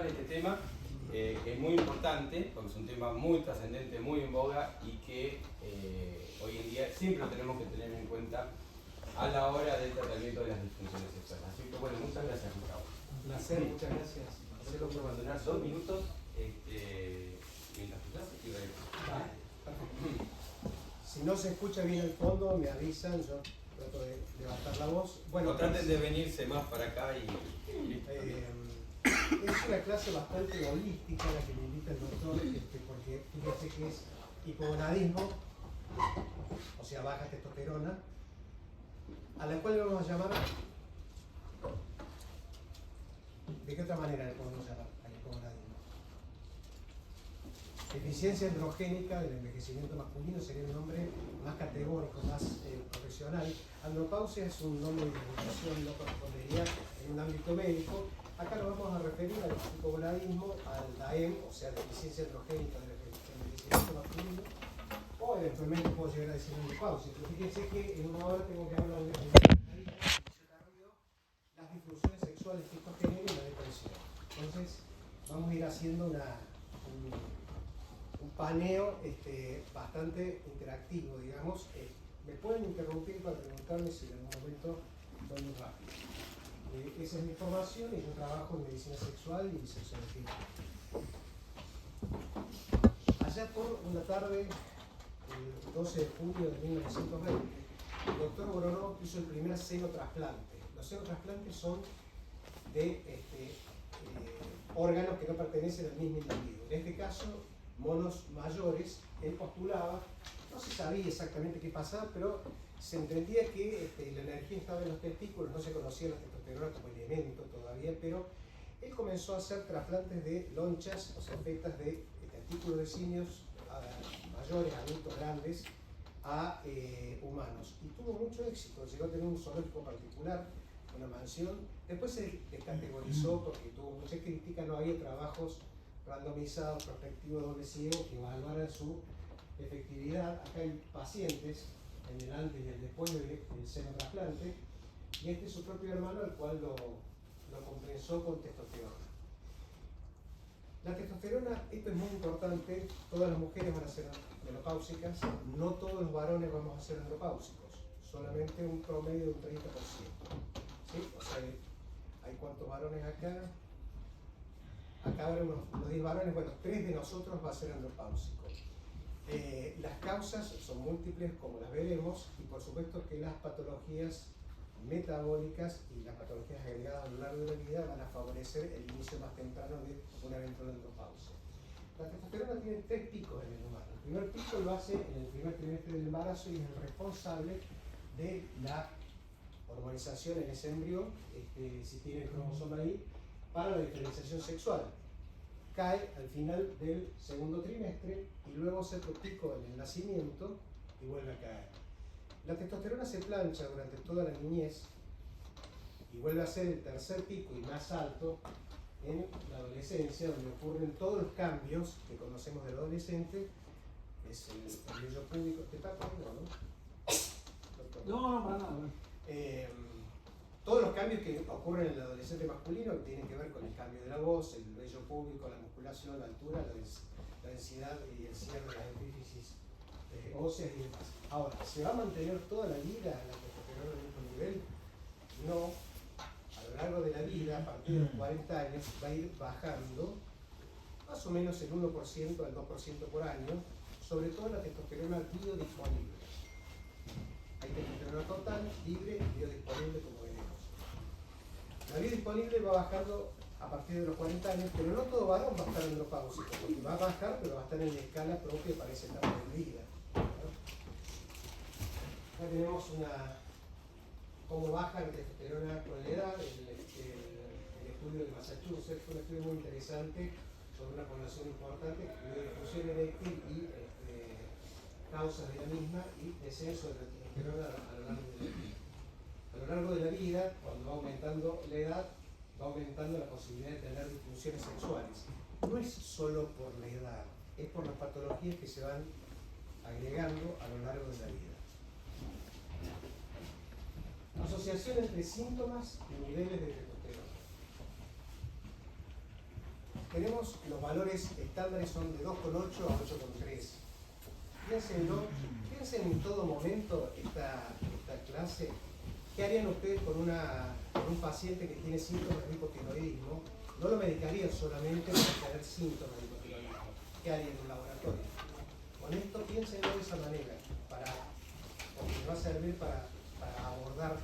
hablar de este tema, que es muy importante, porque es un tema muy trascendente, muy en boga y que hoy en día siempre lo tenemos que tener en cuenta a la hora del tratamiento de las disfunciones sexuales. Así que bueno, muchas gracias, Gustavo. Un placer, muchas gracias. Marcelo, por abandonar 2 minutos mientras tu clase y regreso. Vale, perfecto. Si no se escucha bien el fondo, me avisan, yo trato de levantar la voz. Bueno, traten de venirse más para acá y listo. Es una clase bastante holística la que me invita el doctor, porque fíjese que es hipogonadismo, o sea, baja testosterona, a la cual le vamos a llamar. ¿De qué otra manera le podemos llamar al hipogonadismo? Deficiencia androgénica del envejecimiento masculino sería un nombre más categórico, más profesional. Andropausia es un nombre de divulgación, no correspondería en un ámbito médico. Acá nos vamos a referir al hipogonadismo, al DAEM, o sea, deficiencia androgénica del envejecimiento masculino, o eventualmente puedo llegar a decir andropausia. Pero fíjense que en una hora tengo que hablar de las disfunciones sexuales que esto genera y la depresión. Entonces, vamos a ir haciendo un paneo bastante interactivo, digamos. Me pueden interrumpir para preguntarme si en algún momento voy muy rápido. Esa es mi formación y yo trabajo en medicina sexual y sexología. Allá por una tarde, el 12 de junio de 1920, el doctor Voronov hizo el primer senotrasplante. Los senotrasplantes son de órganos que no pertenecen al mismo individuo. En este caso, monos mayores. Él postulaba, no se sabía exactamente qué pasaba, pero se entendía que la energía estaba en los testículos, no se conocía la testosterona como elemento todavía, pero él comenzó a hacer trasplantes de lonchas, o sea, fetas de testículos de simios mayores, adultos grandes, a humanos. Y tuvo mucho éxito, llegó a tener un zoológico particular, una mansión. Después se descategorizó porque tuvo mucha crítica, no había trabajos randomizados, prospectivos, doble ciego, que evaluaran su efectividad. Acá hay pacientes en el antes y el después del senotrasplante, y este es su propio hermano, al cual lo compensó con testosterona. La testosterona, esto es muy importante, todas las mujeres van a ser menopáusicas, no todos los varones vamos a ser andropáusicos, solamente un promedio de un 30%. ¿Sí? O sea, hay cuántos varones acá. Acá habrá unos 10 varones, bueno, 3 de nosotros va a ser andropáusico. Las causas son múltiples, como las veremos, y por supuesto que las patologías metabólicas y las patologías agregadas a lo largo de la vida van a favorecer el inicio más temprano de una eventual andropausia. La testosterona tiene 3 picos en el humano. El primer pico lo hace en el primer trimestre del embarazo y es el responsable de la hormonización en ese embrión, si tiene el cromosoma ahí, para la diferenciación sexual. Cae al final del segundo trimestre y luego hace otro pico en el nacimiento y vuelve a caer. La testosterona se plancha durante toda la niñez y vuelve a ser el tercer pico y más alto en la adolescencia, donde ocurren todos los cambios que conocemos del adolescente. Es el vello púbico. ¿Te está poniendo, no? No, para nada. Todos los cambios que ocurren en el adolescente masculino que tienen que ver con el cambio de la voz, el vello púbico, la musculación, la altura, la densidad y el cierre de las epífisis óseas y demás. Ahora, ¿se va a mantener toda la vida la testosterona en el mismo nivel? No. A lo largo de la vida, a partir de los 40 años, va a ir bajando más o menos el 1% al 2% por año, sobre todo la testosterona biodisponible. Hay testosterona total, libre y biodisponible, como veremos. La biodisponible va bajando a partir de los 40 años, pero no todo varón va a estar andropáusico, porque va a bajar, pero va a estar en la escala propia para esa etapa de vida. Acá tenemos cómo baja la testosterona con la edad, el estudio de Massachusetts, fue un estudio muy interesante sobre una población importante, que estudió difusión eréctil y causas de la misma y descenso de la testosterona a lo largo de la vida. A lo largo de la vida, cuando va aumentando la edad, va aumentando la posibilidad de tener disfunciones sexuales. No es solo por la edad, es por las patologías que se van agregando a lo largo de la vida. Asociación entre síntomas y niveles de testosterona. tenemos los valores estándares son de 2,8 a 8,3. Piensen en todo momento esta clase. ¿Qué harían ustedes con un paciente que tiene síntomas de hipotiroidismo? No lo medicarían solamente para tener síntomas de hipotiroidismo. ¿Qué harían en un laboratorio? Con esto piénsenlo de esa manera, porque va a servir para abordar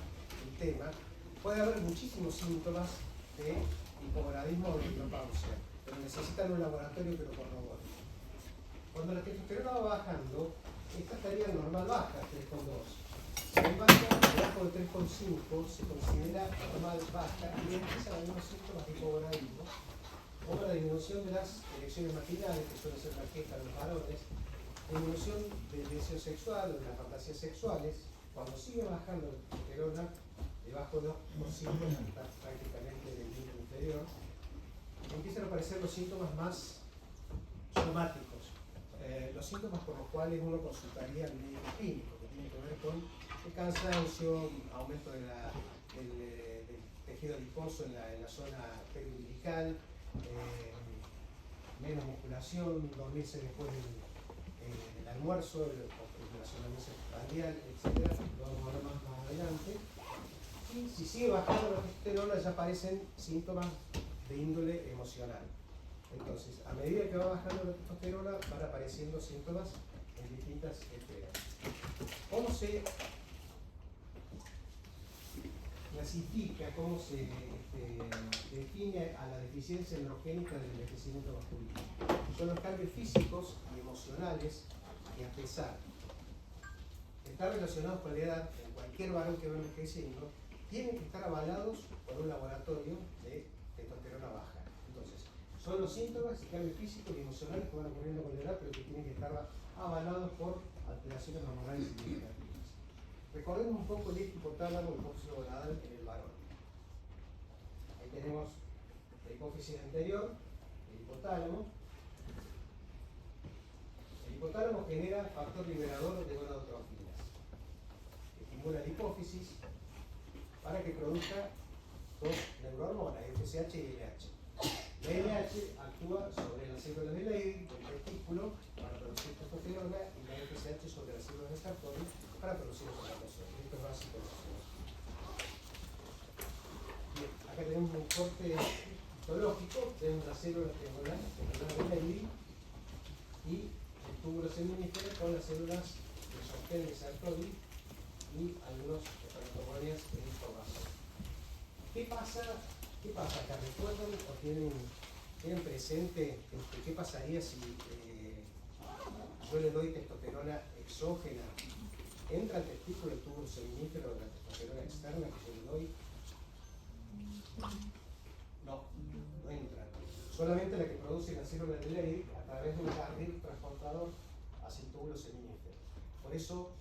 el tema. Puede haber muchísimos síntomas de hipogonadismo o de menopausia, pero necesitan un laboratorio que lo corrobore. Cuando la testosterona va bajando, esta estaría normal baja, 3,2. Si baja debajo de 3,5, se considera normal baja y empiezan algunos síntomas de hipogonadismo, como la disminución de las erecciones matinales, que suele ser la queja de los varones, disminución del deseo sexual o de las fantasías sexuales. Cuando sigue bajando la testosterona, debajo de 2%, hasta prácticamente del límite inferior, empiezan a aparecer los síntomas más somáticos, los síntomas por los cuales uno consultaría al médico clínico, que tiene que ver con el cansancio, aumento del tejido adiposo en la zona periumbilical, menos musculación, dormirse después del almuerzo, el relacionamiento prandial, etc. Lo vamos a ver más adelante. Y si sigue bajando la testosterona, ya aparecen síntomas de índole emocional. Entonces, a medida que va bajando la testosterona, van apareciendo síntomas en distintas esferas. ¿Cómo se clasifica, cómo se define a la deficiencia androgénica del envejecimiento masculino? Son los cambios físicos y emocionales que, a pesar de estar relacionados con la edad, en cualquier varón que va envejeciendo, tienen que estar avalados por un laboratorio de testosterona baja. Entonces, son los síntomas y cambios físicos y emocionales que van ocurriendo con la edad, pero que tienen que estar avalados por alteraciones hormonales significativas. Recordemos un poco el eje hipotálamo y el hipófisis gonadal en el varón. Ahí tenemos la hipófisis anterior, el hipotálamo. El hipotálamo genera factor liberador de gonadotrofinas, que estimula la hipófisis para que produzca dos neurohormonas, FSH y LH. La LH actúa sobre las células de Leydig, del testículo, para producir testosterona, y la FSH sobre las células de Sartori para producir espermatozoides. Esto es básico. Bien, acá tenemos un corte histológico, tenemos la célula triangular de Leydig y el túbulo seminífero con las células de sostén de Sartori y algunos espermatozoides en formación. ¿Qué pasa acá? ¿Recuerdan o tienen presente qué pasaría si yo le doy testosterona exógena? ¿Entra al testículo el túbulo seminífero de la testosterona externa que yo le doy? No entra. Solamente la que produce la célula de Leydig a través de un carril transportador hacia el túbulo seminífero. Por eso,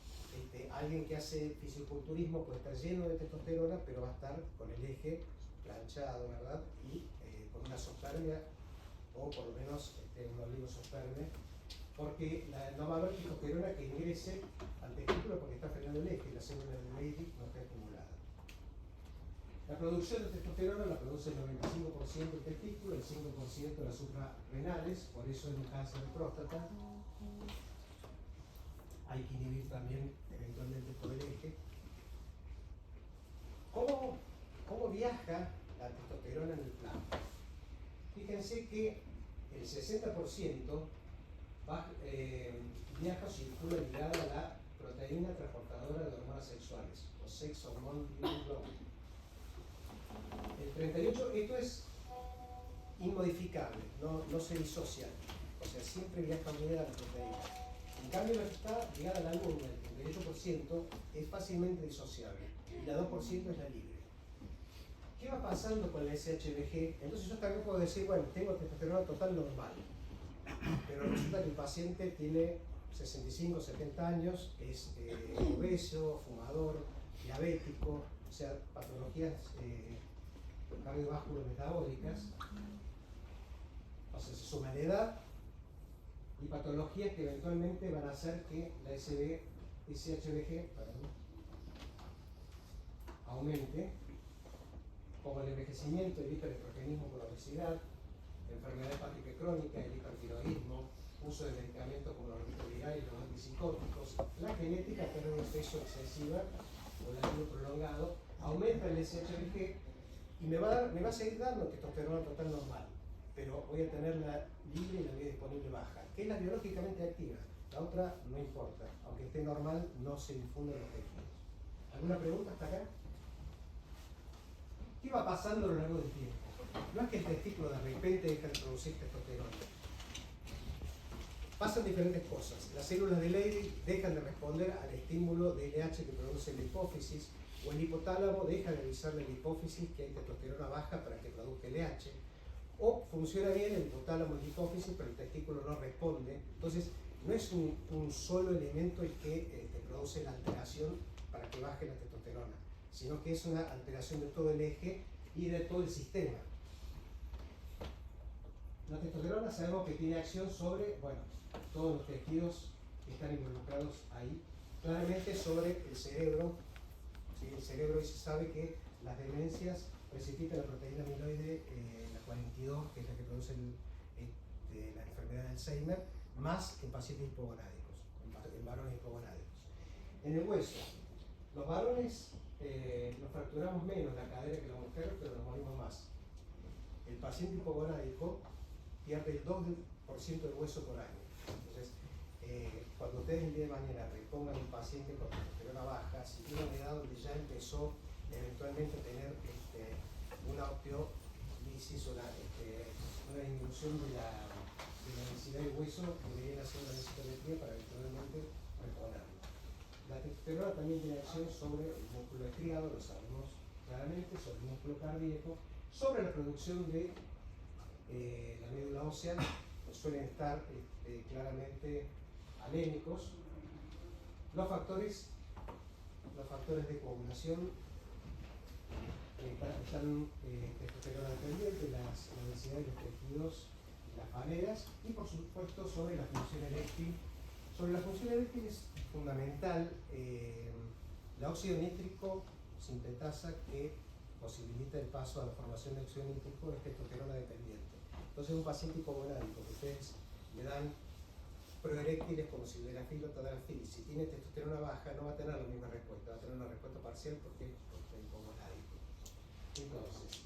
alguien que hace fisiculturismo puede estar lleno de testosterona, pero va a estar con el eje planchado, ¿verdad? Y con una sospermia, o por lo menos un oligosospermia, porque no va a haber testosterona que ingrese al testículo porque está frenando el eje y la célula de Leydig no está estimulada. La producción de testosterona la produce el 95% del testículo, el 5% de las suprarrenales, por eso en un cáncer de próstata hay que inhibir también eventualmente por el eje. ¿Cómo viaja la testosterona en el plasma? Fíjense que el 60% viaja o circula ligada a la proteína transportadora de hormonas sexuales, o sex hormone globulin. El 38%, esto es inmodificable, no se disocia, o sea, siempre viaja unida a la proteína. En cambio, la que está ligada a la luna, el 38%, es fácilmente disociable, y la 2% es la libre. ¿Qué va pasando con la SHBG? Entonces yo también puedo decir, bueno, tengo testosterona total normal, pero resulta que el paciente tiene 65, 70 años, es obeso, fumador, diabético, o sea, patologías cardiovasculometabólicas, o sea, se suma la edad y patologías que eventualmente van a hacer que la SHBG aumente, como el envejecimiento, el hiperestrogenismo por obesidad, enfermedad hepática crónica, el hipertiroidismo, uso de medicamentos como los antivirales y los antipsicóticos, la genética, pérdida de peso excesiva o el ayuno prolongado, aumenta el SHBG y me va a seguir dando testosterona total normal, pero voy a tenerla libre y la vía disponible baja, que es la biológicamente activa. La otra no importa, aunque esté normal, no se difunde en los tejidos. ¿Alguna pregunta hasta acá? ¿Qué va pasando a lo largo del tiempo? No es que el testículo de repente deja de producir testosterona. Pasan diferentes cosas. Las células de Leydig dejan de responder al estímulo de LH que produce la hipófisis, o el hipotálamo deja de avisarle a la hipófisis que hay testosterona baja para que produzca LH, o funciona bien el hipotálamo y la hipófisis, pero el testículo no responde. Entonces, no es un solo elemento el que produce la alteración para que baje la testosterona, sino que es una alteración de todo el eje y de todo el sistema. La testosterona sabemos que tiene acción sobre, bueno, todos los tejidos que están involucrados ahí, claramente sobre el cerebro. ¿Sí? El cerebro, y se sabe que las demencias precipitan la proteína amiloide, la 42, que es la que produce la enfermedad de Alzheimer, más en pacientes hipogonádicos, en varones hipogonádicos. En el hueso, los varones nos fracturamos menos la cadera que la mujer, pero nos morimos más. El paciente hipogonádico pierde el 2% del hueso por año. Entonces, cuando ustedes el día de mañana repongan un paciente con testosterona baja, si tiene una edad donde ya empezó eventualmente a tener una osteolisis o una disminución de la densidad del hueso, deberían hacer una densitometría para eventualmente reponerlo. La testosterona también tiene acción sobre el músculo estriado, lo sabemos claramente, sobre el músculo cardíaco, sobre la producción de la médula ósea, suelen estar claramente anémicos. Los factores de coagulación están testosterona dependientes, la densidad de los tejidos, las maneras, y por supuesto sobre la función eréctil. Sobre la función eréctil es fundamental la óxido nítrico sintetasa, que posibilita el paso a la formación de óxido nítrico, es testosterona dependiente. Entonces, un paciente hipogonádico que ustedes le dan proeréctiles como sildenafil o tadalafil, si tiene testosterona baja, no va a tener la misma respuesta, va a tener una respuesta parcial porque es hipogonádico. Entonces,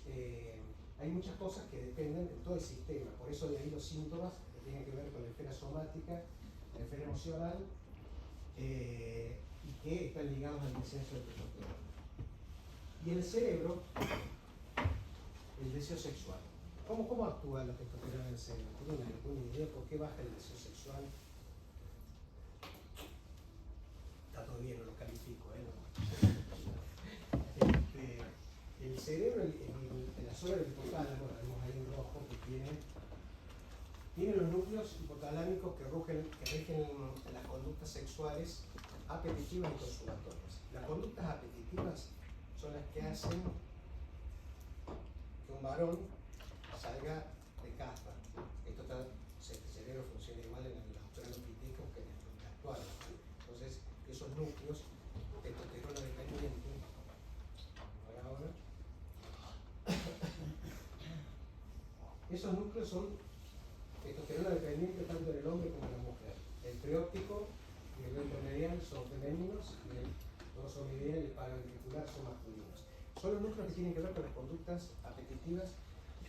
hay muchas cosas que dependen de todo el sistema, por eso de ahí los síntomas que tienen que ver con la esfera somática, la esfera emocional, y que están ligados al descenso de testosterona. Y en el cerebro, el deseo sexual. ¿Cómo actúa la testosterona en el cerebro? ¿Tienen alguna idea por qué baja el deseo sexual? Está todo bien, no lo califico, el cerebro, en la zona del hipotálamo, vemos ahí en rojo, que tiene los núcleos hipotalámicos que rigen las conductas sexuales apetitivas y consumatorias. Las conductas apetitivas son las que hacen que un varón salga de caza. El cerebro funciona igual en el australopithecus que en el actual. Entonces, esos núcleos, testosterona dependiente, ahora, esos núcleos son testosterona dependiente tanto en el hombre como en la mujer. El preóptico y el ventromedial son femeninos y el dorsomedial y el paraventricular son masculinos. Son los núcleos que tienen que ver con las conductas apetitivas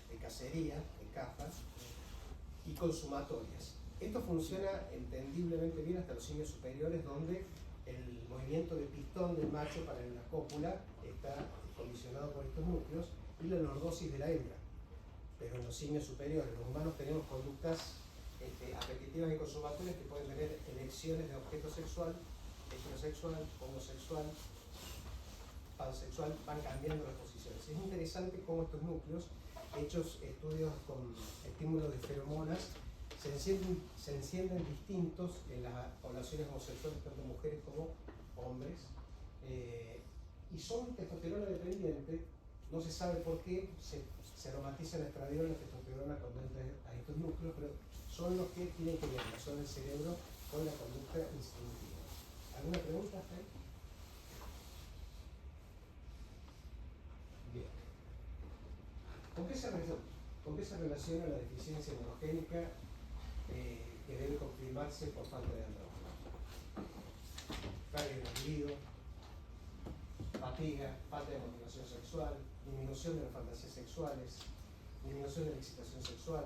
de cacería, de caza, y consumatorias. Esto funciona entendiblemente bien hasta los simios superiores, donde el movimiento de pistón del macho para la cópula está condicionado por estos núcleos y la lordosis de la hembra. Pero en los simios superiores, los humanos tenemos conductas apetitivas y consumatorias que pueden tener elecciones de objeto sexual, heterosexual, homosexual, pansexual, van cambiando las posiciones. Es interesante cómo estos núcleos, hechos estudios con estímulos de feromonas, se encienden distintos en las poblaciones homosexuales, tanto mujeres como hombres, y son testosterona dependiente. No se sabe por qué se aromatiza la estradiol, la testosterona cuando entra a estos núcleos, pero son los que tienen que ver la zona del cerebro con la conducta instintiva. ¿Alguna pregunta hasta ahí? Bien. ¿Con qué se resuelve? ¿Con qué se relaciona la deficiencia neurogénica que debe confirmarse por falta de andrógeno? Pérdida de libido, fatiga, falta de motivación sexual, disminución de las fantasías sexuales, disminución de la excitación sexual,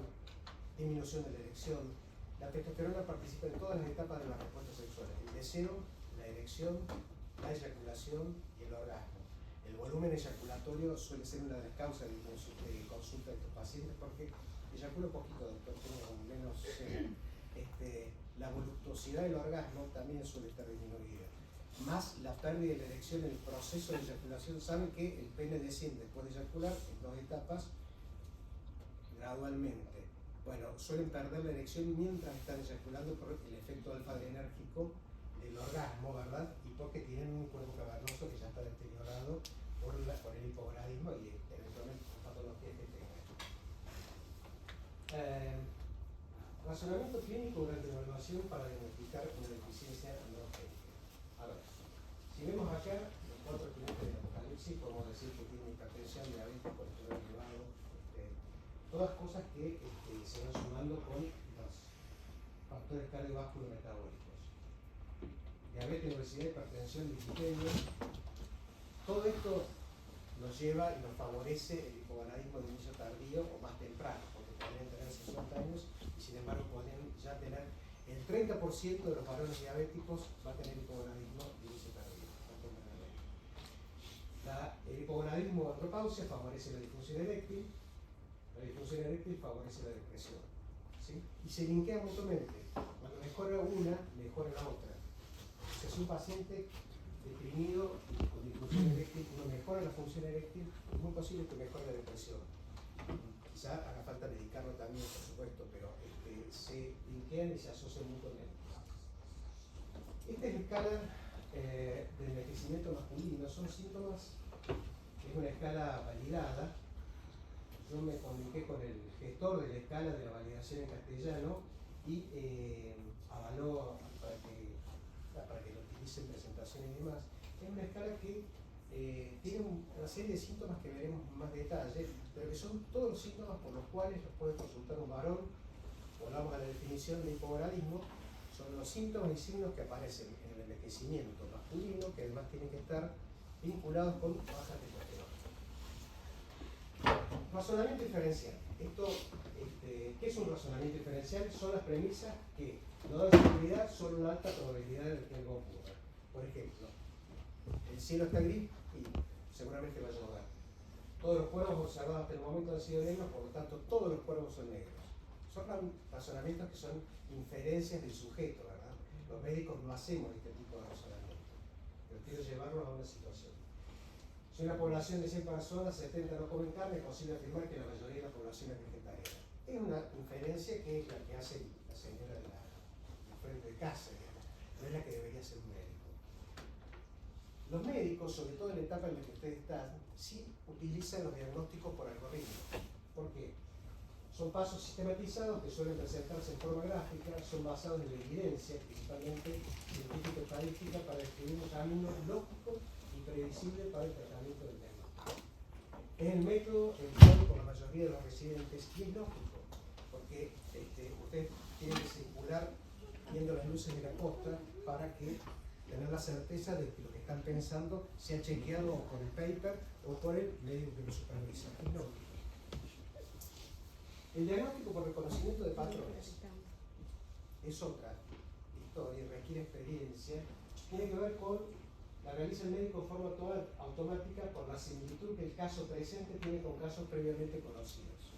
disminución de la erección. La testosterona participa en todas las etapas de la respuesta sexual: el deseo, la erección, la eyaculación y el orgasmo. El volumen eyaculatorio suele ser una de las causas de consulta de estos pacientes, porque eyacula poquito, doctor, tengo menos. La voluptuosidad del orgasmo también suele estar disminuida. Más la pérdida de la erección en el proceso de eyaculación. Saben que el pene desciende después de eyacular en 2 etapas gradualmente. Bueno, suelen perder la erección mientras están eyaculando por el efecto alfa-adrenérgico del orgasmo, ¿verdad? Y porque tienen un cuerpo cavernoso que ya está deteriorado por el hipogradismo y eventualmente por patologías que tengan. Razonamiento clínico durante la evaluación para diagnosticar una deficiencia androgénica. A ver, si vemos acá los 4 clientes del apocalipsis, podemos decir que tienen hipertensión, diabetes, colesterol elevado, todas cosas que se van sumando con los factores cardiovasculo-metabólicos. Diabetes, obesidad, hipertensión, dislipidemia. Todo esto nos lleva y nos favorece el hipogonadismo de inicio tardío o más temprano, porque podrían tener 50 años y sin embargo podrían ya tener el 30% de los varones diabéticos va a tener hipogonadismo de inicio tardío. El hipogonadismo o andropausia favorece la disfunción eréctil. La disfunción eréctil favorece la depresión, ¿sí? Y se linkea mutuamente. Cuando mejora una, mejora la otra. O sea, si un paciente deprimido con disfunción eréctil, uno mejora la función eréctil, es muy posible que mejore la depresión. Quizá haga falta medicarlo también, por supuesto, pero se linkean y se asocian mutuamente. Esta es la escala de envejecimiento masculino. Son síntomas, es una escala validada. Yo me comuniqué con el gestor de la escala de la validación en castellano y avaló para que lo utilicen en presentaciones y demás. Es una escala que tiene una serie de síntomas que veremos en más detalle, pero que son todos los síntomas por los cuales los puede consultar un varón. Volvamos a la definición de hipogonadismo. Son los síntomas y signos que aparecen en el envejecimiento masculino, que además tienen que estar vinculados con baja testosterona. Razonamiento diferencial. ¿Qué es un razonamiento diferencial? Son las premisas que no dan seguridad, solo una alta probabilidad de que algo ocurra. Por ejemplo, el cielo está gris y seguramente va a llover. Todos los cuervos observados hasta el momento han sido negros, por lo tanto todos los cuervos son negros. Son razonamientos que son inferencias del sujeto, ¿verdad? Los médicos no hacemos este tipo de razonamiento, pero quiero llevarlo a una situación. Si una población de 100 personas, 70 no comen carne, es posible afirmar que la mayoría de la población es vegetariana. Es una inferencia que es la que hace la señora de la frente de casa, no es la que debería ser un médico. Los médicos, sobre todo en la etapa en la que ustedes están, sí utilizan los diagnósticos por algoritmo. ¿Por qué? Son pasos sistematizados que suelen presentarse en forma gráfica, son basados en la evidencia, principalmente científica y estadística, para describir un camino lógico y previsible para el tratamiento del diagnóstico. Es el método empleado por la mayoría de los residentes y es lógico, porque ustedes tienen que circular viendo las luces de la costa para que tener la certeza de que lo que están pensando sea chequeado por el paper o por el médico que lo supervisa. Es lógico. El diagnóstico por reconocimiento de patrones es otra historia y requiere experiencia. Tiene que ver con la realiza el médico en forma automática por la similitud que el caso presente tiene con casos previamente conocidos.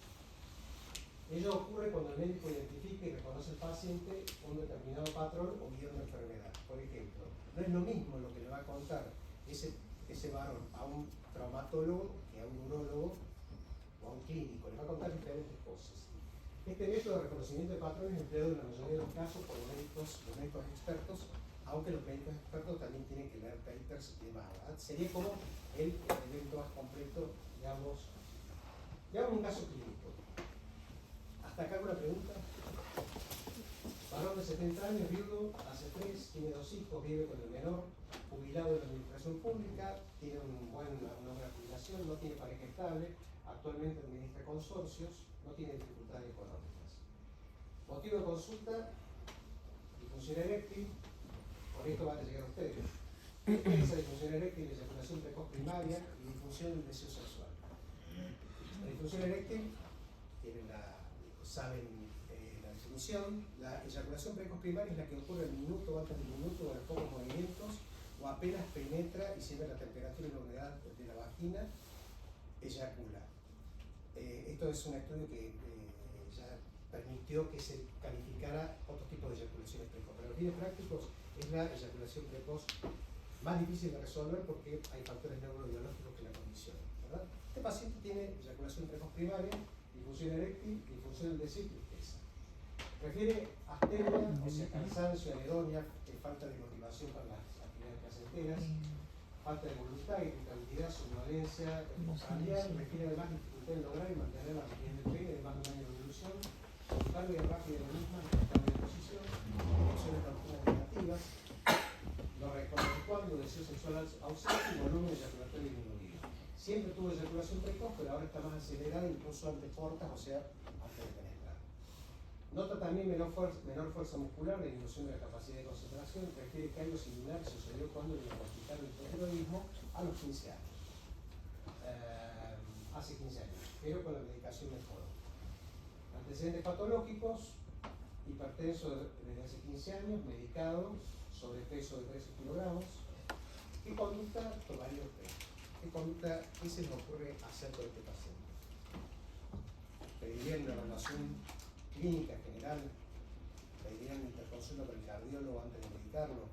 Ello ocurre cuando el médico identifica y reconoce al paciente un determinado patrón o guión de enfermedad. Por ejemplo, no es lo mismo lo que le va a contar ese varón a un traumatólogo que a un urólogo o a un clínico. Le va a contar diferentes cosas. Este método de reconocimiento de patrones es empleado en la mayoría de los casos por los médicos expertos, aunque los médicos expertos también tienen que leer papers y demás, ¿verdad? Sería como el elemento más completo, digamos un caso clínico. ¿Hasta acá una pregunta? Varón de 70 años, viudo, hace 3, tiene 2 hijos, vive con el menor, jubilado de la administración pública, tiene una buena jubilación, no tiene pareja estable, actualmente administra consorcios, no tiene dificultades económicas. Motivo de consulta, disfunción eréctil, por esto van a llegar ustedes. Esa disfunción eréctil, eyaculación precoz primaria y disfunción del deseo sexual. La disfunción eréctil, saben la definición, la eyaculación precoz primaria es la que ocurre al minuto, antes del minuto, o en pocos movimientos, o apenas penetra y siempre la temperatura y la humedad de la vagina, eyacula. Esto es un estudio que ya permitió que se calificara otro tipo de eyaculaciones precoz. Pero los fines prácticos es la eyaculación precoz más difícil de resolver porque hay factores neurobiológicos que la condicionan, ¿verdad? Este paciente tiene eyaculación precoz primaria, disfunción eréctil, disfunción del deseo y tristeza. Refiere astenia, o sea, cansancio, anedonia, falta de motivación para las actividades placenteras, falta de voluntad, irritabilidad, somnolencia familiar, refiere además dificultad en lograr y mantener la rigidez del pene, además de un año de evolución, cambio rápido de la misma, cambio de posición, erecciones nocturnas negativas, no reconoce cuándo, deseo sexual ausente y volumen eyaculatorio disminuido. Siempre tuvo eyaculación precoz, pero ahora está más acelerada, incluso ante portas, o sea, antes de penetrar. Nota también menor fuerza muscular, disminución de la capacidad de concentración, refiere que algo similar sucedió cuando le diagnosticaron el hipotiroidismo a los 15 años. Hace 15 años, pero con la medicación mejoró. Antecedentes patológicos, hipertenso desde hace 15 años, medicado, sobrepeso de 13 kilogramos. ¿Qué conducta tomaría usted? ¿Qué se les ocurre hacer con este paciente? Pedirían una evaluación clínica general, pedirían interconsulta con el cardiólogo antes de medicarlo,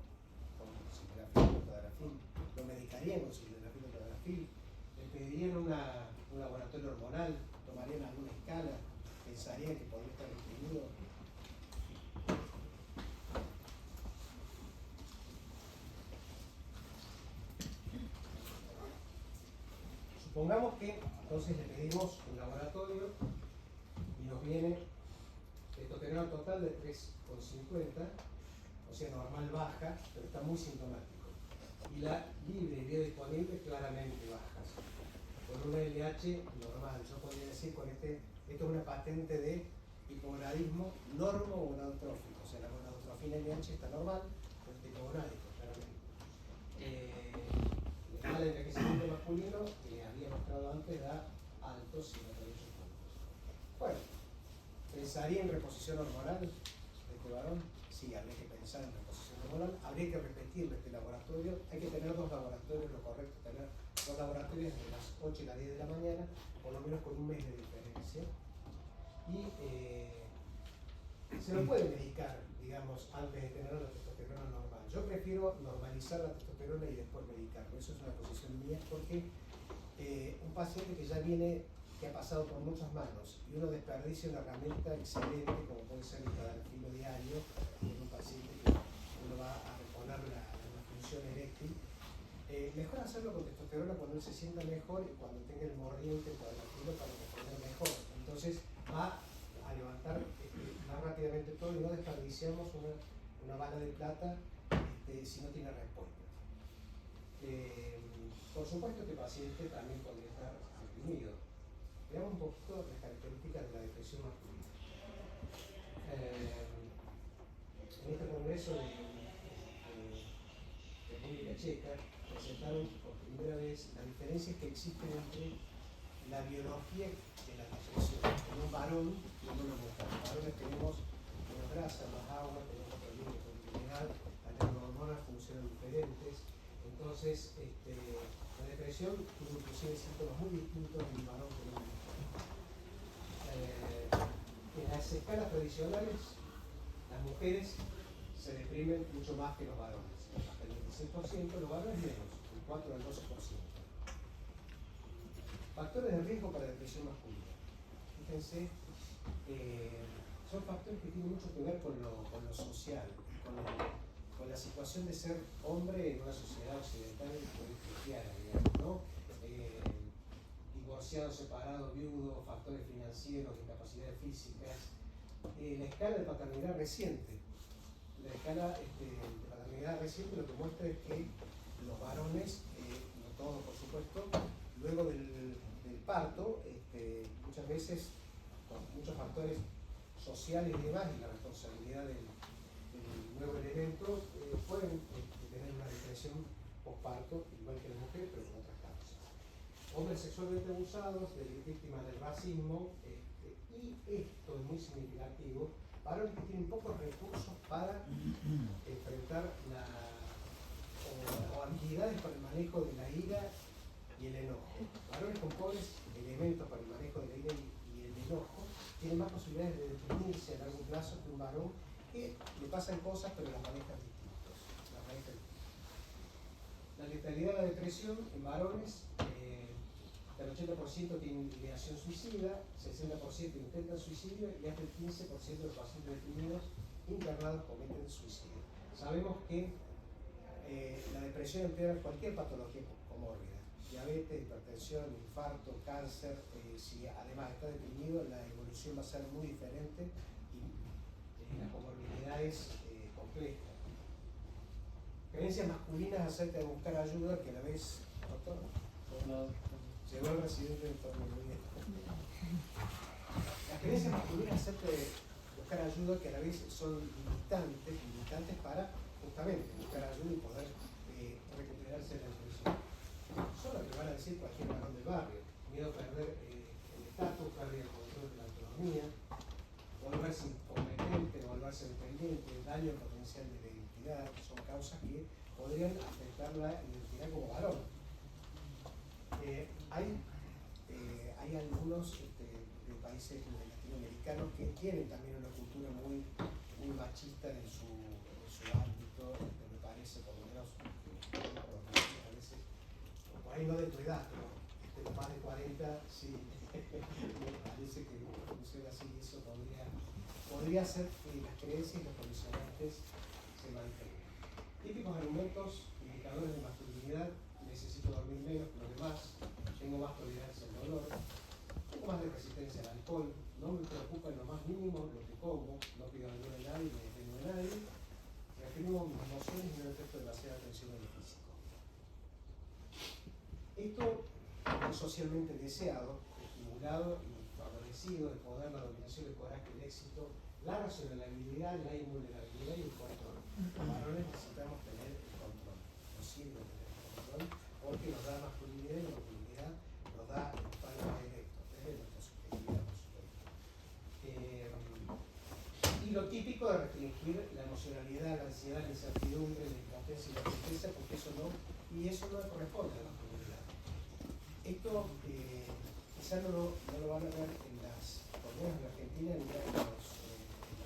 con sildenafil o tadalafil, lo medicarían con sildenafil o tadalafil, le pedirían un laboratorio hormonal, tomarían alguna escala, pensarían que podría estar reprimido. Supongamos que entonces le pedimos un laboratorio y nos viene testosterona total de 3,50, o sea, normal baja, pero está muy sintomático. Y la libre y biodisponible claramente bajas. Con una LH normal, yo podría decir con esto es una patente de hipogonadismo normo-gonadotrófico, o sea, la gonadotrofina LH está normal, pero está hipogonádico, claramente. El envejecimiento masculino que había mostrado antes da altos 58 puntos. Bueno, ¿pensaría en reposición hormonal de este varón? Sí, habría que pensar en reposición hormonal. Habría que repetirle este laboratorio. Hay que tener dos laboratorios, lo correcto es tener dos laboratorios de las 8 y las 10 de la mañana, por lo menos con un mes de diferencia. Y se lo puede medicar, digamos, antes de tener la testosterona normal. Yo prefiero normalizar la testosterona y después medicarlo. Eso es una posición mía porque un paciente que ya viene, que ha pasado por muchas manos y uno desperdicia una herramienta excelente como puede ser el tadalafilo diario en un paciente que uno va a reponer la función eréctil, mejor hacerlo con testosterona cuando él se sienta mejor y cuando tenga el mordiente el tadalafilo para responder mejor. Entonces va a levantar más rápidamente todo y no desperdiciamos una bala de plata si no tiene respuesta. Por supuesto, este paciente también podría estar deprimido. Veamos un poquito las características de la depresión masculina. En este congreso de República Checa presentaron por primera vez las diferencias que existen entre la biología de la depresión. En un varón y en una mujer. Los varones tenemos menos grasa, más agua, tenemos otro límite hormonal, las neurohormonas funcionan diferentes. Entonces, la depresión tiene inclusive síntomas muy distintos en un varón que en una mujer. En las escalas tradicionales, las mujeres se deprimen mucho más que los varones, hasta el 26%, los varones menos, del 4 al 12%. Factores de riesgo para depresión masculina. Fíjense, son factores que tienen mucho que ver con lo social, con la situación de ser hombre en una sociedad occidental cristiana, digamos, ¿no? Divorciado, separado, viudo, factores financieros, incapacidades físicas. La escala de paternidad reciente. La escala de paternidad reciente lo que muestra es que los varones, no todos por supuesto, luego del parto, muchas veces por muchos factores sociales y demás, y la responsabilidad del nuevo elemento, pueden tener una depresión posparto, igual que la mujer, pero con otras causas. Hombres sexualmente abusados, víctimas del racismo, y esto es muy significativo, varones que tienen pocos recursos para enfrentar o habilidades para el manejo de la ira y el enojo. Varones con pobres elementos para el manejo de la ira y el enojo tienen más posibilidades de definirse a largo plazo que un varón que le pasan cosas pero las maneja distintos. La letalidad de la depresión en varones, el 80% tienen ideación suicida, 60% intentan suicidio y hasta el 15% de los pacientes deprimidos internados cometen suicidio. Sabemos que la depresión empeora cualquier patología comórbida, diabetes, hipertensión, infarto, cáncer. Si además está deprimido, la evolución va a ser muy diferente y la comorbilidad es compleja. Creencias masculinas acerca de buscar ayuda que a la vez, doctor, llegó el residente del torneo. Las creencias masculinas acerca de buscar ayuda que a la vez son limitantes para justamente buscar ayuda y poder recuperarse de la depresión. Son lo que van a decir cualquier varón del barrio: miedo a perder el estatus, pérdida del control de la autonomía, volverse incompetente, volverse dependiente, daño potencial de la identidad. Son causas que podrían afectar la identidad como varón. Hay algunos países latinoamericanos que tienen también una cultura muy machista en su ámbito, me parece, por lo menos, a veces, por ahí no de tu edad, pero más de 40, sí, me parece que funciona así, y eso podría hacer que las creencias y los condicionantes se mantengan. Típicos argumentos, indicadores de masculinidad: necesito dormir menos que los demás, tengo más tolerancia al dolor, un poco más de resistencia al alcohol, no me preocupa en lo más mínimo lo que como, no pido ayuda de nadie, ni dependo de nadie, reprimo mis emociones y no le presto demasiada atención a lo físico. Esto es socialmente deseado, estimulado y favorecido: el poder, la dominación, el coraje, el éxito, la racionalidad, la invulnerabilidad y el control. Los varones necesitamos tener el control, nos sirve tener el control, porque nos da masculinidad, y la masculinidad nos da el padre directo, desde nuestra subjetividad, por supuesto. Y lo típico de restringir la emocionalidad, la ansiedad, la incertidumbre, la impotencia y la tristeza, porque eso no corresponde a la masculinidad. Esto quizás no lo van a ver en las, por lo menos en Argentina, ni en los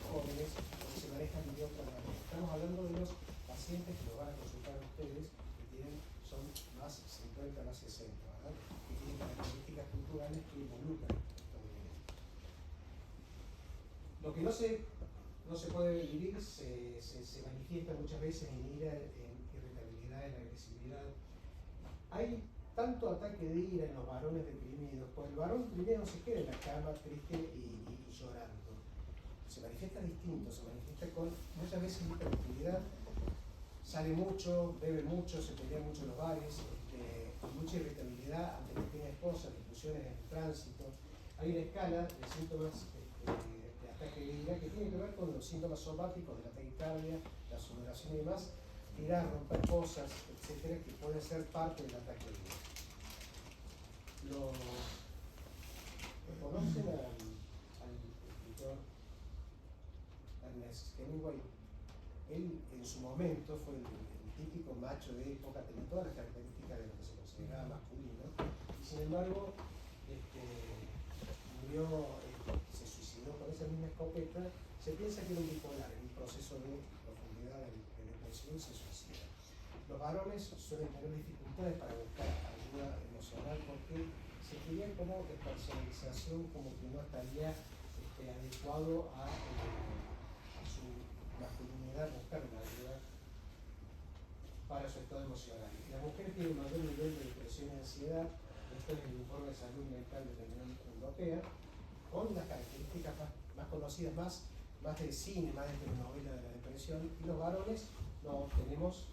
jóvenes, porque se manejan de otra manera. Estamos hablando de los pacientes que lo van a consultar a ustedes, que son más 50, más 60, ¿verdad? Que tienen características culturales que involucran estos elementos. Lo que no se puede vivir se manifiesta muchas veces en ira, en irritabilidad, en agresividad. Hay tanto ataque de ira en los varones deprimidos, pues el varón deprimido no se queda en la cama triste y llorando. Se manifiesta distinto, se manifiesta con muchas veces hiperactividad, sale mucho, bebe mucho, se pelea mucho en los bares, con mucha irritabilidad ante la pequeña esposa, discusiones en el tránsito. Hay una escala de síntomas de ataque de ira que tiene que ver con los síntomas somáticos de la taquicardia, la sudoración y demás, tirar, romper cosas, etcétera, que puede ser parte del ataque de ira. ¿Lo conocen al escritor Ernest Hemingway? Él en su momento fue el típico macho de época, tenía todas las características de lo que se consideraba masculino, y sin embargo murió, se suicidó con esa misma escopeta. Se piensa que era un bipolar, en un proceso de profundidad de depresión, se suicida. Los varones suelen tener dificultades para buscar ayuda emocional porque se quería como despersonalización, como que no estaría adecuado a su masculinidad buscar una ayuda para su estado emocional. Las mujeres tienen un mayor nivel de depresión y ansiedad. Esto es el informe de salud mental de la Unión Europea, con las características más conocidas, más de cine, más de telenovela de la depresión. Y los varones tenemos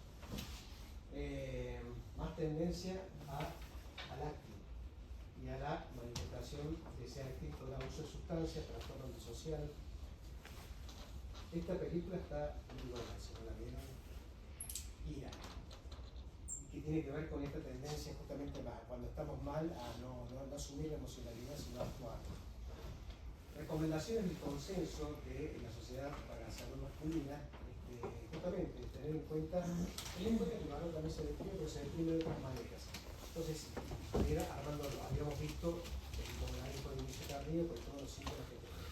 más tendencia al acting y y a la manifestación de ese acto de abuso de sustancias, trastorno antisocial. Esta película está muy buena, si no la vieron, Ira, que tiene que ver con esta tendencia justamente cuando estamos mal a no asumir la emocionalidad sino actuar. Recomendaciones del consenso de la Sociedad para la Salud Masculina, justamente tener en cuenta que el varón también se deprime, pero se deprime de otras maneras. Entonces, habíamos visto el hipoglanismo de inicio tardío con todos los síntomas que tenemos.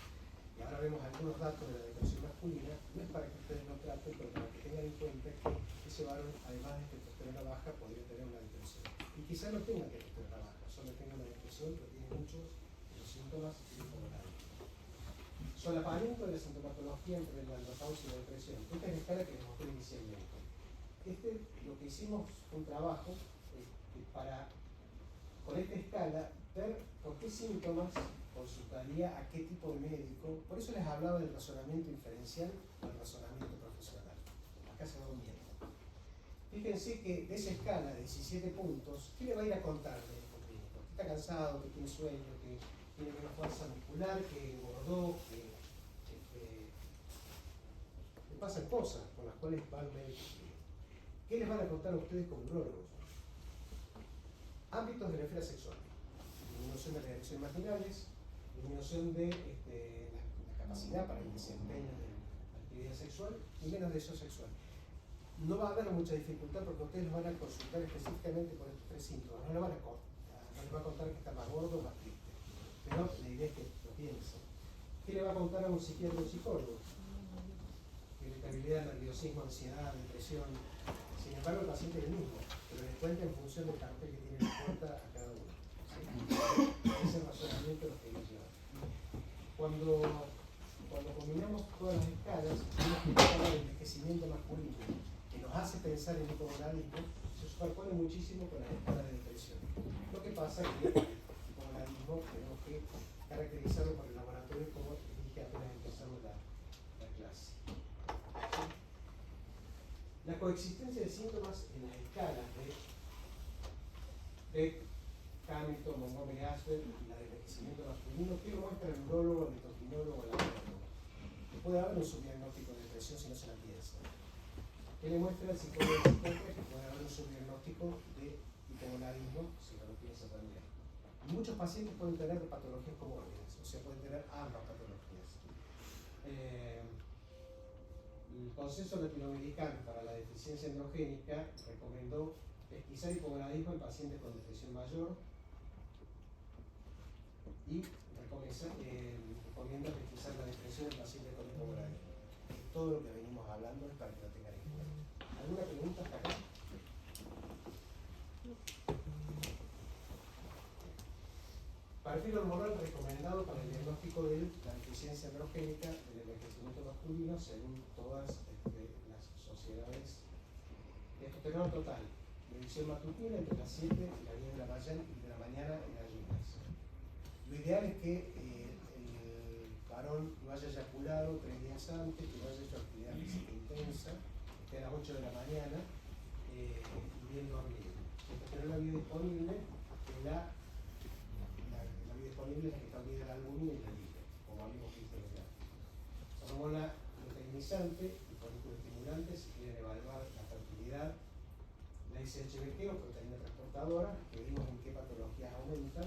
Y ahora vemos algunos datos de la depresión masculina, no es para que ustedes lo traten, pero para que tengan en cuenta que ese varón, además de testosterona baja, podría tener una depresión. Y quizás no tenga testosterona baja, solo tenga una depresión, pero tiene muchos de los síntomas hipoglámicos. Solapamiento de la sintomatología entre la andropausia y la depresión. Esta es la escala que les mostré inicialmente. Lo que hicimos fue un trabajo para, con esta escala, ver por qué síntomas consultaría a qué tipo de médico. Por eso les hablaba del razonamiento inferencial o del razonamiento profesional. Acá se va uniendo. Fíjense que de esa escala de 17 puntos, ¿qué le va a ir a contar el médico clínico? Que está cansado, que tiene sueño, que tiene menos fuerza muscular, que engordó, que le pasan cosas con las cuales va el médico clínico. ¿Qué les van a contar a ustedes como neurólogos? Ámbitos de la esfera sexual. Disminución de las erecciones matinales, disminución de la capacidad para el desempeño de la actividad sexual y menos deseo sexual. No va a haber mucha dificultad porque ustedes los van a consultar específicamente por estos tres síntomas. No les van a contar que está más gordo o más triste. Pero la idea es que lo piensen. ¿Qué le va a contar a un psiquiatra o un psicólogo? Irritabilidad, nerviosismo, ansiedad, depresión. Sin embargo, el paciente es el mismo, pero le cuenta en función del cartel que tiene en la puerta a cada uno. ¿Sí? Ese razonamiento lo que ellos llevan. Cuando combinamos todas las escalas, vemos que la escala de envejecimiento masculino, que nos hace pensar en hipogonadismo, se superpone muchísimo con la escala de depresión. Lo que pasa es que el hipogonadismo tenemos que caracterizarlo por el laboratorio, como dije apenas empezamos la clase. La coexistencia de síntomas en las escalas de Beck, Hamilton, Montgomery, Asper y la de envejecimiento masculino, ¿qué lo muestra el neurólogo, el endocrinólogo o el andrólogo? Que puede haber un subdiagnóstico de depresión si no se la piensa. ¿Qué le muestra el psicólogo y el psiquiatra? Que puede haber un subdiagnóstico de hipogonadismo si no lo piensa también. Y muchos pacientes pueden tener patologías comórbidas, o sea, pueden tener ambas patologías. El Consenso Latinoamericano para la Deficiencia Androgénica recomendó pesquisar hipogonadismo en pacientes con depresión mayor y recomienda pesquisar la depresión en pacientes con hipogonadismo. Todo lo que venimos hablando es para que lo tengan en cuenta. ¿Alguna pregunta hasta acá? Perfil hormonal recomendado para el diagnóstico de la deficiencia androgénica del envejecimiento masculino según todas las sociedades. Testosterona total, medición matutina entre las 7 y las 10 de la mañana en ayunas. Lo ideal es que el varón lo haya eyaculado 3 días antes, que no haya hecho actividad física intensa, esté a las 8 de la mañana y bien dormido. Testosterona biodisponible en la disponible es la que está unida al albúmina y la libre, como habíamos visto en la hormona luteinizante y folículo-estimulante si quieren evaluar la fertilidad, la SHBG o proteína transportadora, que vimos en qué patologías aumenta,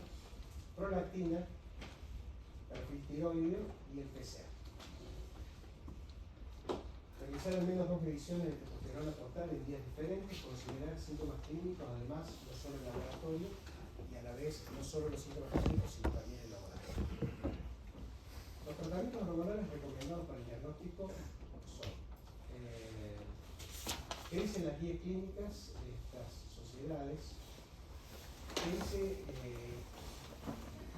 prolactina, perfil tiroideo y el PSA. Realizar al menos 2 mediciones de testosterona total en días diferentes, considerar síntomas clínicos, además no solo el laboratorio, y a la vez no solo los síntomas clínicos, sino también el laboratorio. Los tratamientos hormonales recomendados para el diagnóstico son ¿qué dicen las guías clínicas de estas sociedades? ¿Qué dice?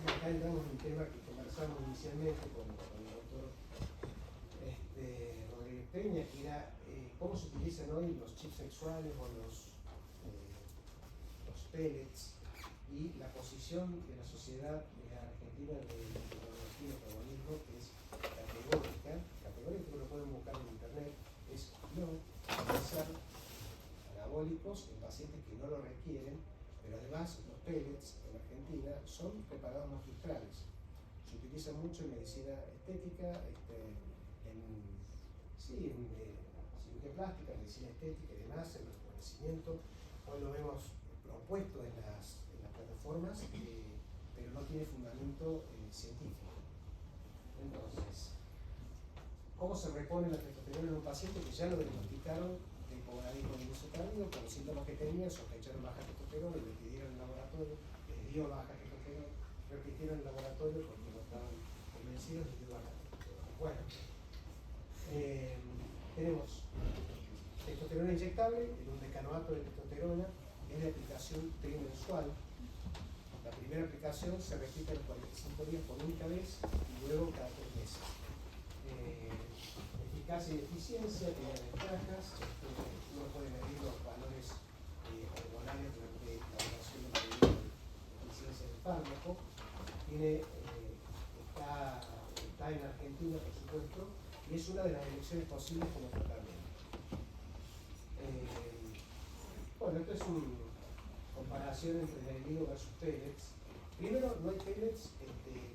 Acá entramos en un tema que conversamos inicialmente con el doctor Rodríguez Peña, que era cómo se utilizan hoy los chips sexuales o los pellets, y la posición de la sociedad argentina de tecnología y metabolismo, que es categórica, que lo pueden buscar en internet, es no utilizar anabólicos en pacientes que no lo requieren, pero además los pellets en Argentina son preparados magistrales. Se utilizan mucho en medicina estética, en cirugía plástica, en medicina estética y demás, en rejuvenecimiento. Hoy lo vemos propuesto en las plataformas, pero no tiene fundamento científico. Entonces, ¿cómo se repone la testosterona en un paciente que ya lo diagnosticaron de hipogonadismo de inicio tardío, con los síntomas que tenía, sospecharon baja testosterona y le pidieron en el laboratorio, les dio baja testosterona, repitieron en el laboratorio porque no estaban convencidos, les dio baja testosterona? Bueno, tenemos testosterona inyectable, en un decanoato de testosterona, es de aplicación trimensual. La primera aplicación se repite a los 45 días por única vez y luego cada 3 meses. Eficacia y eficiencia tiene ventajas. Uno puede medir los valores hormonales durante la duración del periodo de eficiencia del fármaco. Está en Argentina, por supuesto, y es una de las elecciones posibles como tratamiento. Bueno, esto es una comparación entre Nervido versus pellets. Primero, no hay pellets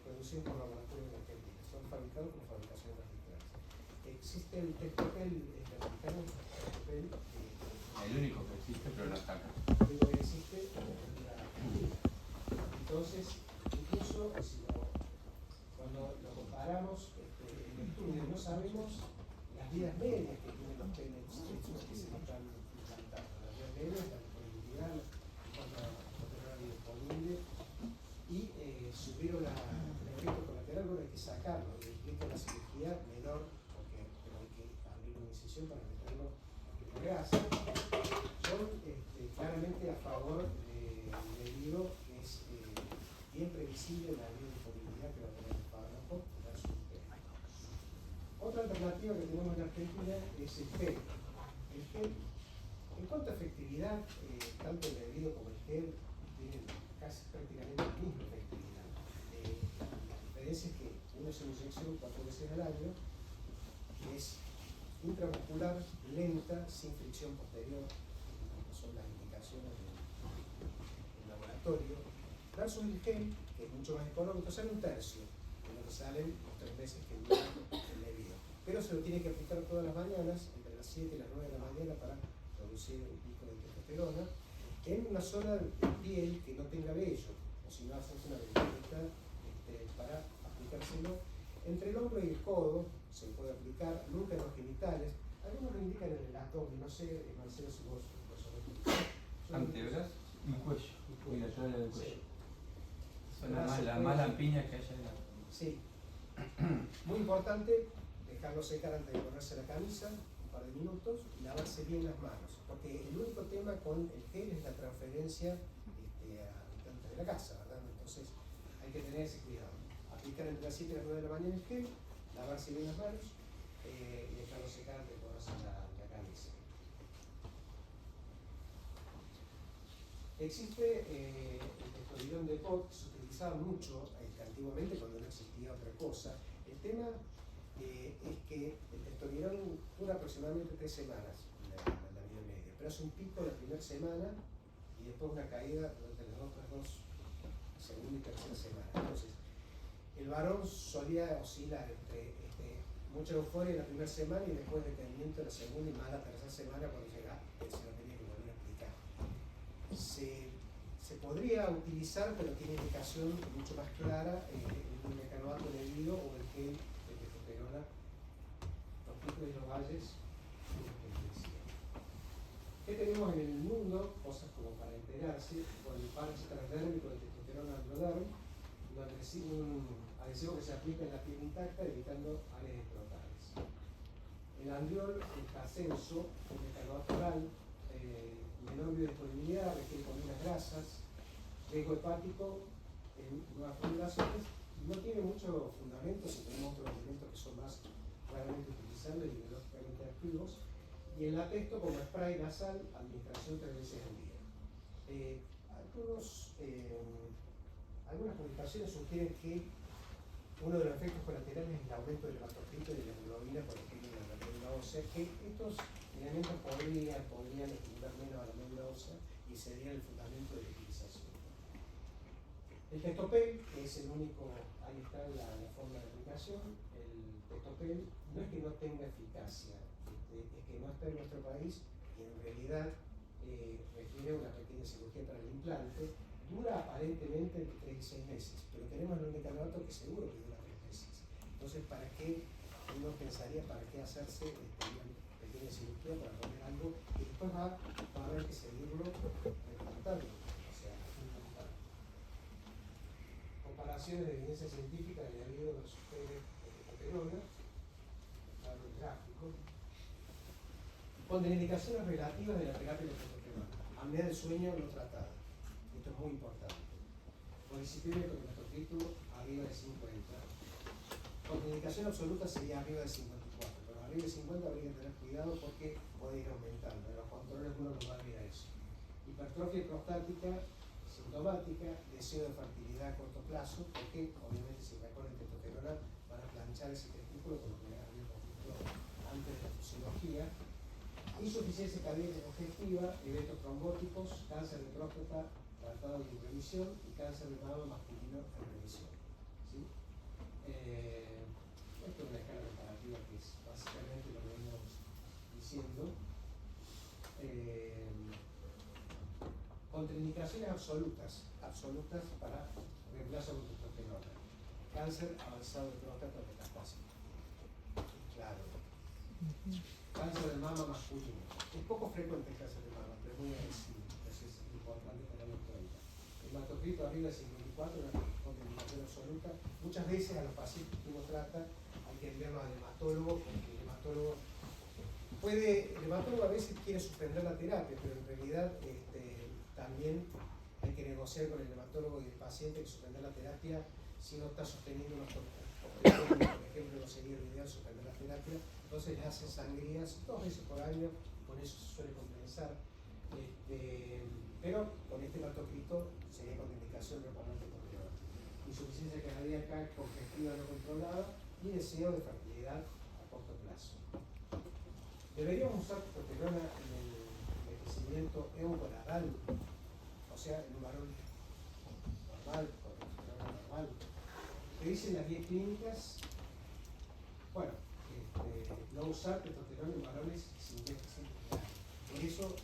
producidos por laboratorios en Argentina, son fabricados por fabricaciones magistrales. Existe el Testopel americano, el único que existe, pero no está acá. El único que existe en la Argentina. Entonces, incluso cuando lo comparamos en estudios, no sabemos las vidas medias que tienen los pellets que se están implantando. Las vidas medias, la disponibilidad, cuánto testosterona disponible, y subieron el efecto colateral. Bueno, hay que sacarlo, y implica una cirugía menor, pero hay que abrir una incisión para meterlo en la grasa. Son claramente a favor del libro, que es bien previsible la biodisponibilidad que va a tener el fármaco versus el gel. Otra alternativa que tenemos en Argentina es el gel. El gel, en cuanto a efectividad, tanto el Nervido como el gel tienen casi prácticamente la misma efectividad. La diferencia es que uno es una inyección 4 veces al año, que es intramuscular, lenta, sin fricción posterior, que son las indicaciones del laboratorio, versus el gel, que es mucho más económico, sale un tercio de lo que salen los 3 meses que dura el Nervido. Pero se lo tiene que aplicar todas las mañanas, entre las 7 y las 9 de la mañana, para producir un pico de testosterona, en una zona de piel que no tenga vello, o si no haces una ventanita para aplicárselo entre el hombro y el codo. Se puede aplicar, nunca en los genitales. Algunos lo indican en el abdomen, no sé, Marcelo, si vos lo sabés. Antebras y cuello. Y la zona del cuello. Sí. Son las más lampiñas que hay en la... Sí. Muy importante dejarlo secar antes de ponerse la camisa, un par de minutos, y lavarse bien las manos. Porque el único tema con el gel es la transferencia a habitantes de la casa, ¿verdad? Entonces hay que tener ese cuidado. Aplicar entre las 7 y las 9 de la mañana el gel, lavarse bien las manos y dejarlo secar antes de ponerse la camisa. Existe el testosterona de POC, que se utilizaba mucho antiguamente cuando no existía otra cosa. El tema es que el testosterona dura aproximadamente 3 semanas, la vida media, pero hace un pico la primera semana y después una caída durante las otras 2, segunda y tercera semana. Entonces, el varón solía oscilar entre mucha euforia en la primera semana y después decaimiento en la segunda y más la tercera semana, cuando llega se lo tenía que volver a aplicar. Se podría utilizar, pero tiene indicación mucho más clara, el mecanoato Nervido o el gel de testosterona, los picos y los valles. ¿Qué tenemos en el mundo? Cosas como para enterarse. Por el parche transdérmico de testosterona androderm, un adhesivo que se aplica en la piel intacta, evitando áreas escrotales. El andriol, el casenso, el mecanoato oral, menor biodisponibilidad, requiere comidas grasas, riesgo hepático en nuevas formulaciones. No tiene mucho fundamento si tenemos otros elementos que son más claramente utilizables y biológicamente activos. Y el Latesto como spray nasal, administración 3 veces al día. Algunas publicaciones sugieren que uno de los efectos colaterales es el aumento del hematocrito y de la hemoglobina por el crimen de la médula ósea, que estos elementos podrían estimular menos a la médula ósea y sería el fundamento de la utilización. El Textopel, que es el único, ahí está la forma de aplicación, el Textopel no es que no tenga eficacia, es que no está en nuestro país y en realidad requiere una pequeña cirugía para el implante, dura aparentemente entre 3 y 6 meses, pero tenemos un medicamento que seguro que dura 3 meses. Entonces, ¿para qué? Uno pensaría, ¿para qué hacerse una pequeña cirugía para poner algo que después va a haber que seguirlo replantando? O sea, comparaciones de evidencia científica de habido versus testosterona, el gráfico, contraindicaciones relativas de la terapia de testosterona, apnea del sueño no tratada, esto es muy importante, policiclemia con metotrexato arriba de 50, contraindicación absoluta sería arriba de 54, pero arriba de 50 habría que tener cuidado porque puede ir aumentando, en los controles uno no va a ver a eso. Hipertrofia prostática sintomática, deseo de fertilidad a corto plazo, porque obviamente si mejora el testosterona van a planchar ese testículo con lo que había visto antes de la fisiología. Insuficiencia cardíaca congestiva, eventos trombóticos, cáncer de próstata tratado y en remisión y cáncer de mama masculino en remisión. ¿Sí? Esto es una escala comparativa que es básicamente lo que venimos diciendo. Contraindicaciones absolutas para reemplazo con testosterona. Cáncer avanzado de próstata metastásico. Claro. Cáncer de mama masculino. Es poco frecuente el cáncer de mama, pero es muy agresivo. Entonces es importante tenerlo en cuenta. Hematocrito arriba de 54, una contraindicación absoluta. Muchas veces a los pacientes que uno trata hay que enviarlos al hematólogo, porque el hematólogo a veces quiere suspender la terapia, pero en realidad también hay que negociar con el hematólogo y el paciente que suspender la terapia si no está sosteniendo unos objetivos, por ejemplo, no sería lo ideal suspender la terapia, entonces les hacen sangrías 2 veces por año, con eso se suele compensar. Pero con este hematocrito sería contraindicación de poner testosterona. Insuficiencia cardíaca congestiva no controlada y deseo de fertilidad a corto plazo. Deberíamos usar testosterona en el envejecimiento eugonadal, o sea, en un varón normal, con testosterona normal. ¿Qué dicen las guías clínicas? Bueno, no usar testosterona en varones sin déficit de edad. Por eso,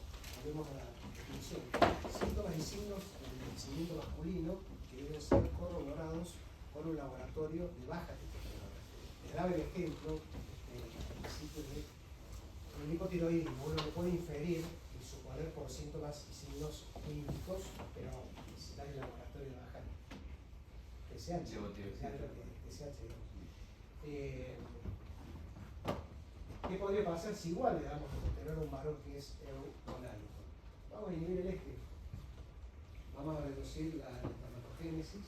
volvemos a la definición. Síntomas y signos del envejecimiento masculino que deben ser corroborados por un laboratorio de baja testosterona. Les daba el ejemplo al principio de el hipotiroidismo. Uno lo puede inferir y suponer por síntomas y signos clínicos, pero necesitar el laboratorio de baja TSH. ¿Qué podría pasar si igual le damos testosterona a un varón que es eugonálico? Vamos a inhibir el eje, vamos a reducir la espermatogénesis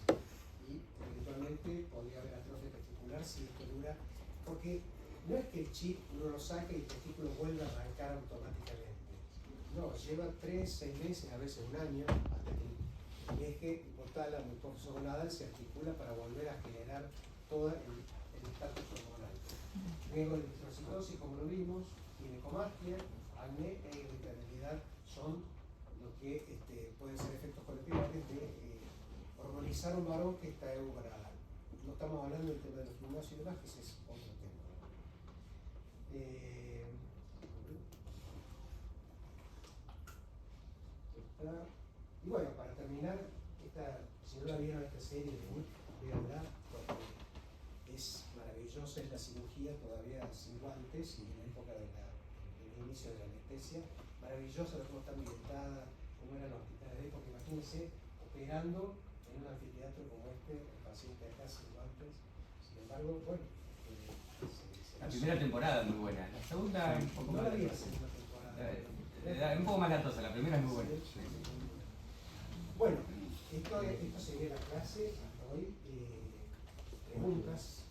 y eventualmente podría haber atrofia testicular si esto dura, porque no es que el chip uno lo saque y el testículo vuelva a arrancar automáticamente. No, lleva 3, 6 meses, a veces un año, hasta que el eje hipotálamo hipófisis gonadal se articula para volver a generar todo el estatus hormonal. Riesgo de eritrocitosis, como lo vimos, ginecomastia, acné e irritabilidad son lo que pueden ser efectos colaterales de hormonizar un varón que está eugonadal. No estamos hablando del tema de los gimnasios y demás, que ese es otro tema. Y bueno, para terminar, si no la vieron esta serie de Nick, véanla, porque es maravillosa, es la cirugía todavía sin guantes y en la época del inicio de la anestesia, maravillosa la cómo está ambientada, cómo eran los hospitales de época. Imagínense operando en un anfiteatro como este, el paciente acá sin guantes. Sin embargo, bueno, la primera temporada es muy buena, la segunda un poco más latosa. Un poco más latosa, la primera es muy buena. Bueno, esto sería la clase hasta hoy. Preguntas.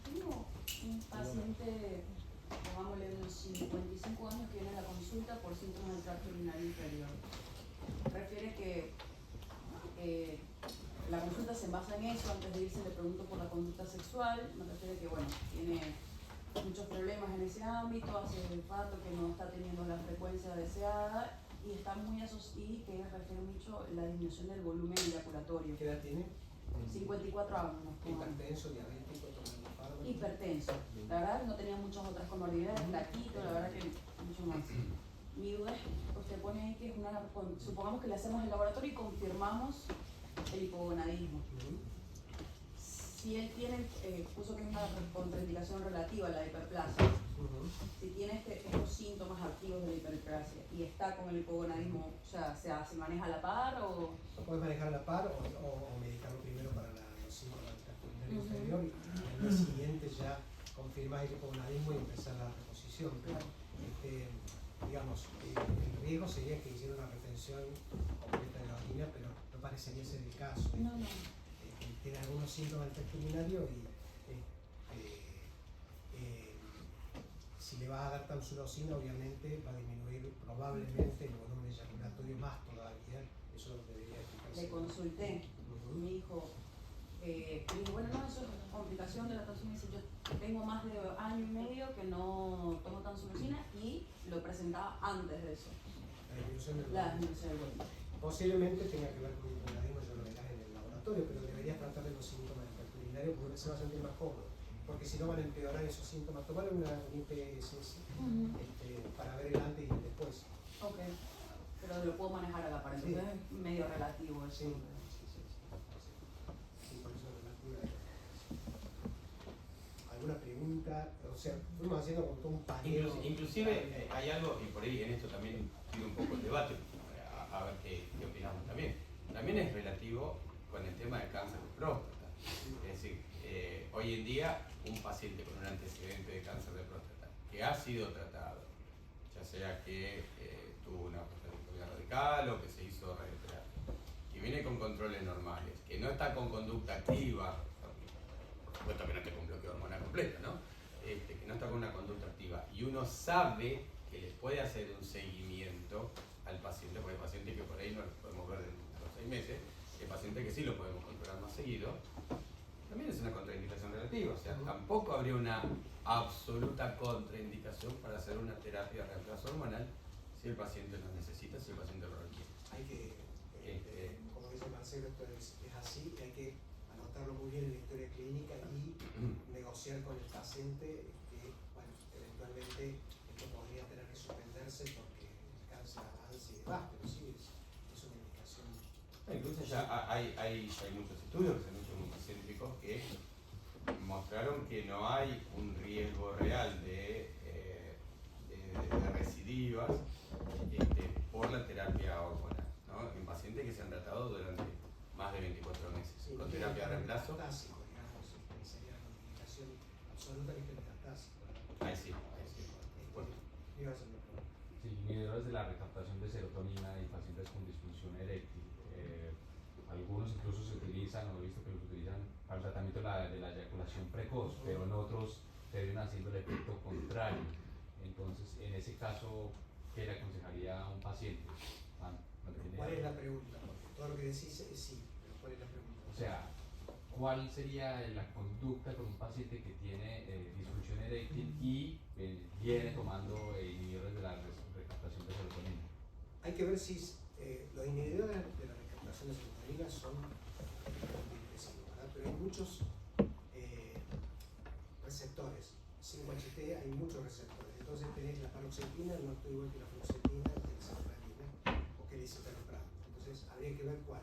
Tengo un paciente, pongámosle unos 55 años, que viene a la consulta por síntomas del tracto urinario inferior. Refiere que la consulta se basa en eso. Antes de irse le pregunto por la conducta sexual. Me refiere que, bueno, tiene muchos problemas en ese ámbito, hace rato que no está teniendo la frecuencia deseada y está muy y que refiere mucho a la disminución del volumen eyaculatorio. ¿Qué edad tiene? 54 años. Hipertenso, diabético, tomando fármacos. Hipertenso. La verdad no tenía muchas otras comorbilidades, flaquito, la verdad que mucho más. Mi duda es, usted pone ahí que es supongamos que le hacemos el laboratorio y confirmamos el hipogonadismo. Si él tiene, puso que es una contraindicación relativa a la hiperplasia, si tiene estos síntomas activos de la hiperplasia y está con el hipogonadismo, o sea, ¿se maneja a la par o...? Lo puedes manejar a la par o medicarlo primero para los síntomas del tracto urinario inferior y al día siguiente ya confirmar el hipogonadismo y empezar la reposición. Pero, digamos, el riesgo sería que hiciera una retención completa de la orina, pero no parecería ser el caso. No. Tiene algunos síntomas del tracto urinario y si le vas a dar tamsulosina, obviamente va a disminuir probablemente el volumen eyaculatorio más todavía. Eso debería explicarse. Le consulté, me dijo, bueno, no, eso es complicación de la tamsulosina. Yo tengo más de año y medio que no tomo tamsulosina y lo presentaba antes de eso. La disminución del volumen. Posiblemente tenga que ver con el hipogonadismo, yo lo verás en el laboratorio, pero deberías tratar de los síntomas del tracto urinario porque se va a sentir más cómodo. Porque si no van a empeorar esos síntomas. Tomar un IPSS para ver el antes y el después. Ok, pero lo puedo manejar a la par, entonces es medio relativo eso. Sí, por eso es relativo. ¿Alguna pregunta? O sea, fuimos haciendo con todo un paneo. Inclusive hay algo, y por ahí en esto también pido un poco el debate, a ver qué opinamos también. También es relativo con el tema del cáncer de próstata. Es decir, hoy en día un paciente con un antecedente de cáncer de próstata que ha sido tratado, ya sea que tuvo una prostatectomía radical o que se hizo radioterapia, que viene con controles normales, que no está con conducta activa, por supuesto que no esté con bloqueo hormonal completo, ¿no? Que no está con una conducta activa, y uno sabe que le puede hacer un seguimiento al paciente, porque hay pacientes que por ahí no los podemos ver dentro de los 6 meses, hay pacientes que sí lo podemos controlar más seguido. También es una contraindicación relativa, o sea, tampoco habría una absoluta contraindicación para hacer una terapia de reemplazo hormonal si el paciente lo necesita, si el paciente lo requiere. Hay que, como dice Marcelo, esto es así, hay que anotarlo muy bien en la historia clínica y negociar con el paciente que, bueno, eventualmente esto podría tener que suspenderse porque el cáncer avance y demás, pero sí es una indicación. Incluso ya hay muchos estudios que se han hecho muy científicos que mostraron que no hay un riesgo real de recidivas por la terapia hormonal, ¿no? En pacientes que se han tratado durante más de 24 meses con terapia de reemplazo. Metastásico, digamos, sería la indicación absoluta que es el metastásico. Ahí sí. Bueno. Sí, inhibidores de la recaptación de serotonina en pacientes con disfunción eréctil. Algunos incluso se utilizan, o he visto que los utilizan para el tratamiento de la eyaculación precoz, pero en otros terminan haciendo el efecto contrario. Entonces, en ese caso, ¿qué le aconsejaría a un paciente? ¿Cuál es la pregunta? Porque todo lo que decís es sí, pero ¿cuál es la pregunta? O sea, ¿cuál sería la conducta con un paciente que tiene disfunción eréctil y viene tomando inhibidores de la recaptación de serotonina? Hay que ver si los inhibidores de la recaptación de serotonina son antidepresivos, ¿verdad? Pero hay muchos receptores. 5-HT hay muchos receptores. Entonces tenés la paroxetina, no estoy igual que la fluoxetina, que la sertralina o que la citalopram. Entonces habría que ver cuál.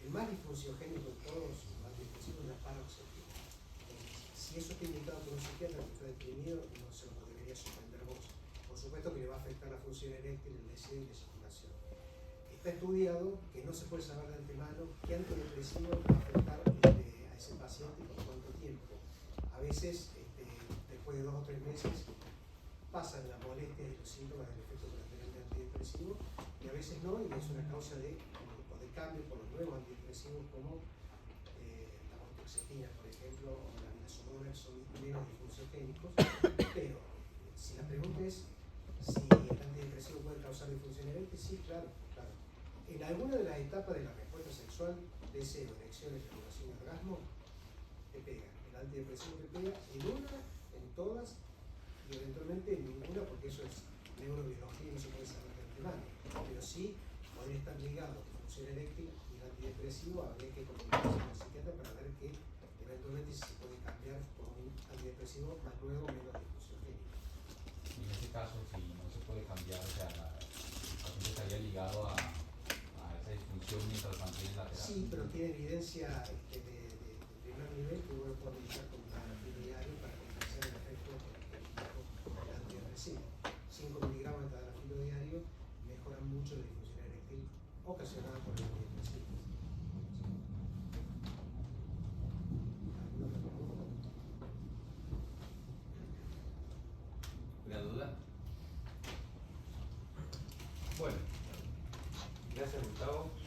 El más disfunciógenico de todos los antidepresivos es la paroxetina. Entonces, si eso está indicado por un psiquiatra que está deprimido, no se lo debería suspender vos. Por supuesto que le va a afectar la función eréctil, el deseo y la eyaculación. Está estudiado que no se puede saber de antemano qué antidepresivo va a afectar a ese paciente y por cuánto tiempo. A veces, después de 2 o 3 meses, pasan las molestias y los síntomas del efecto colateral del antidepresivo, y a veces no, y es una causa de cambio por los nuevos antidepresivos como la vortexetina, por ejemplo, o la midazolam, son menos disfunciógénicos. Pero si la pregunta es si el antidepresivo puede causar disfunción eréctil, sí, claro. En alguna de las etapas de la respuesta sexual, deseo, erección, eyaculación y orgasmo, te pega. El antidepresivo te pega en una, en todas, y eventualmente en ninguna, porque eso es neurobiología y no se puede saber de funcionales, pero sí podría estar ligado a disfunción eréctil y el antidepresivo. Habría que comunicarse con el psiquiatra para ver que eventualmente se puede cambiar por un antidepresivo más nuevo, menos disfunción génica. Y en este caso, si no se puede cambiar, o sea, el paciente estaría ligado a esa disfunción mientras mantiene la terapia. Sí, pero tiene evidencia de primer nivel que uno puede utilizar como terapia diario para compensar el efecto del antidepresivo. 5 miligramos de tadalafilo diario mejoran mucho la disfunción eréctil ocasionada por el antidepresivo. ¿Alguna otra pregunta? ¿Una duda? Bueno, gracias Gustavo.